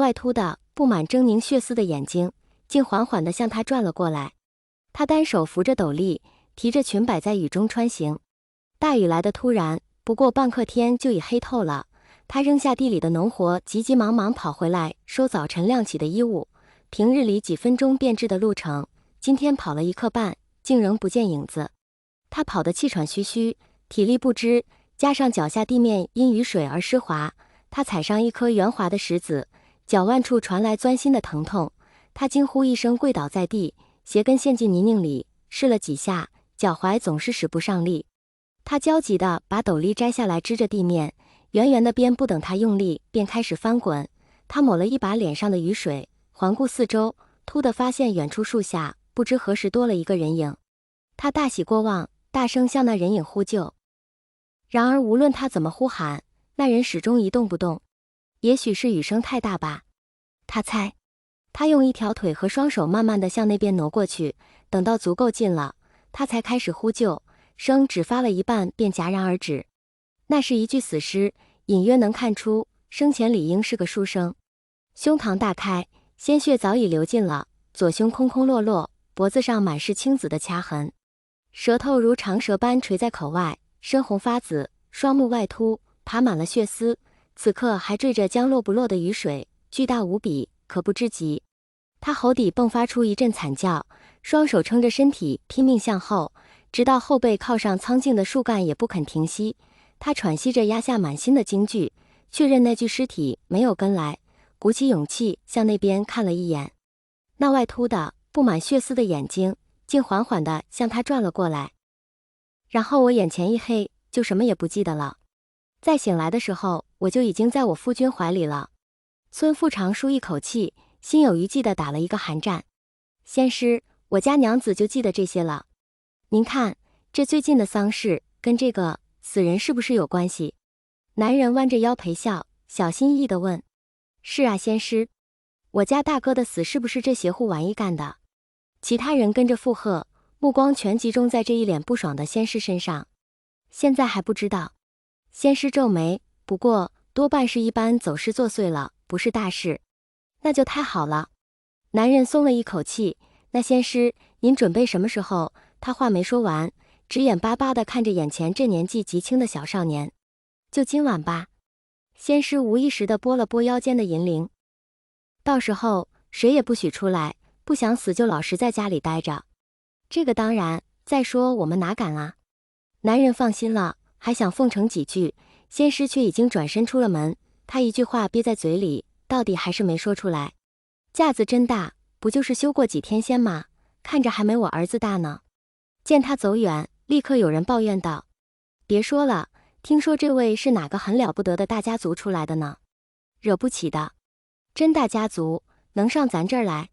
外凸的、布满狰狞血丝的眼睛，竟缓缓地向他转了过来。他单手扶着斗笠，提着裙摆在雨中穿行。大雨来得突然，不过半刻天就已黑透了。他扔下地里的农活，急急忙忙跑回来收早晨晾起的衣物。平日里几分钟便至的路程，今天跑了1刻半，竟仍不见影子。他跑得气喘吁吁，体力不支，加上脚下地面因雨水而湿滑，他踩上一颗圆滑的石子，脚腕处传来钻心的疼痛。他惊呼一声，跪倒在地，鞋跟陷进泥泞里，试了几下，脚踝总是使不上力。他焦急地把斗笠摘下来支着地面，圆圆的边不等他用力，便开始翻滚。他抹了一把脸上的雨水，环顾四周，突地发现远处树下不知何时多了一个人影。他大喜过望，大声向那人影呼救。然而无论他怎么呼喊，那人始终一动不动。也许是雨声太大吧，他猜。他用一条腿和双手慢慢地向那边挪过去，等到足够近了，他才开始呼救，声只发了一半便戛然而止。那是一具死尸，隐约能看出生前理应是个书生。胸膛大开，鲜血早已流尽了，左胸空空落落，脖子上满是青紫的掐痕，舌头如长蛇般垂在口外，深红发紫，双目外凸，爬满了血丝，此刻还缀着将落不落的雨水，巨大无比，可怖之极。他喉底迸发出一阵惨叫，双手撑着身体拼命向后，直到后背靠上苍劲的树干也不肯停息。他喘息着压下满心的惊惧，确认那具尸体没有跟来，鼓起勇气向那边看了一眼。那外凸的、布满血丝的眼睛竟缓缓地向他转了过来。然后我眼前一黑，就什么也不记得了。再醒来的时候，我就已经在我夫君怀里了。孙富长舒一口气，心有余悸地打了一个寒战。先师，我家娘子就记得这些了。您看，这最近的丧事跟这个死人是不是有关系？男人弯着腰陪笑，小心翼翼地问。是啊，先师。我家大哥的死是不是这邪乎玩意干的？其他人跟着附和，目光全集中在这一脸不爽的先师身上。现在还不知道。先师皱眉，不过多半是一般走失作祟了，不是大事。那就太好了。男人松了一口气。那先师，您准备什么时候？他话没说完，只眼巴巴地看着眼前这年纪极轻的小少年。就今晚吧。先师无意识地拨了拨腰间的银铃。到时候谁也不许出来，不想死就老实在家里待着。这个当然，再说我们哪敢啊。男人放心了，还想奉承几句，先师却已经转身出了门。他一句话憋在嘴里，到底还是没说出来。架子真大，不就是修过几天仙吗？看着还没我儿子大呢。见他走远，立刻有人抱怨道：别说了，听说这位是哪个很了不得的大家族出来的呢？惹不起的。真大家族，能上咱这儿来？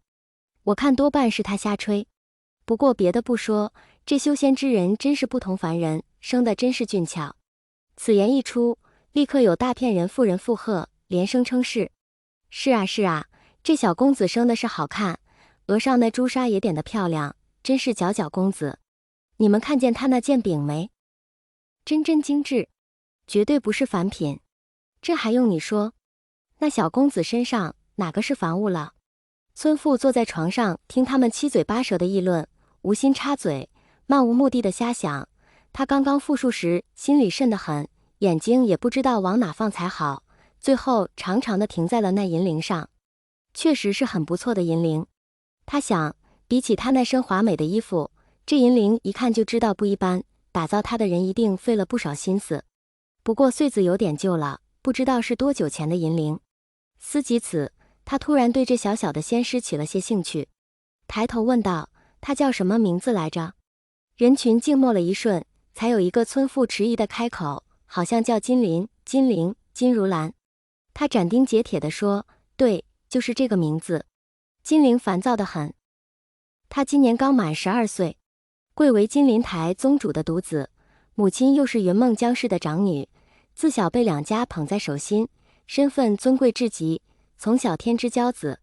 我看多半是他瞎吹。不过别的不说，这修仙之人真是不同凡人，生得真是俊俏。此言一出，立刻有大片人妇人附和，连声称是。是啊是啊，这小公子生的是好看，额上那朱砂也点得漂亮，真是佼佼公子。你们看见他那剑柄没？真精致，绝对不是凡品。这还用你说？那小公子身上哪个是凡物了？孙父坐在床上听他们七嘴八舌的议论，无心插嘴，漫无目的的瞎想。他刚刚复述时心里瘆得很，眼睛也不知道往哪放才好，最后长长的停在了那银铃上。确实是很不错的银铃。他想，比起他那身华美的衣服，这银铃一看就知道不一般，打造它的人一定费了不少心思。不过穗子有点旧了，不知道是多久前的银铃。思及此，他突然对这小小的仙师起了些兴趣，抬头问道：他叫什么名字来着？人群静默了一瞬，才有一个村妇迟疑的开口，好像叫金鳞、金铃、金如兰。他斩钉截铁地说：对，就是这个名字。金铃烦躁得很。他今年刚满12岁，贵为金鳞台宗主的独子，母亲又是云梦江氏的长女，自小被两家捧在手心，身份尊贵至极，从小天之骄子。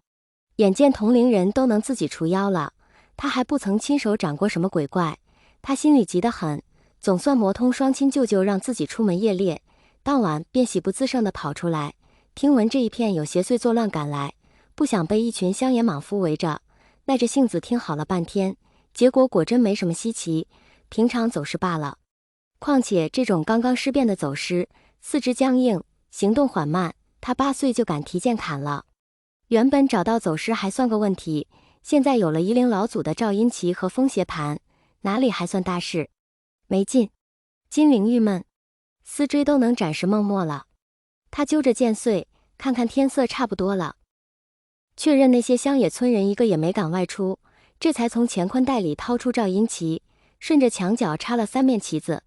眼见同龄人都能自己除妖了，他还不曾亲手掌过什么鬼怪，他心里急得很，总算磨通双亲舅舅让自己出门夜猎，当晚便喜不自胜地跑出来，听闻这一片有邪祟作乱赶来，不想被一群乡野莽夫围着，耐着性子听好了半天，结果果真没什么稀奇，平常走势罢了。况且这种刚刚尸变的走尸，四肢僵硬，行动缓慢，他8岁就敢提剑砍了。原本找到走尸还算个问题，现在有了夷陵老祖的照阴旗和风邪盘，哪里还算大事？没劲。金陵郁闷，思追都能暂时梦没了。他揪着剑穗，看看天色差不多了，确认那些乡野村人一个也没敢外出，这才从乾坤袋里掏出照阴旗，顺着墙角插了3面旗子，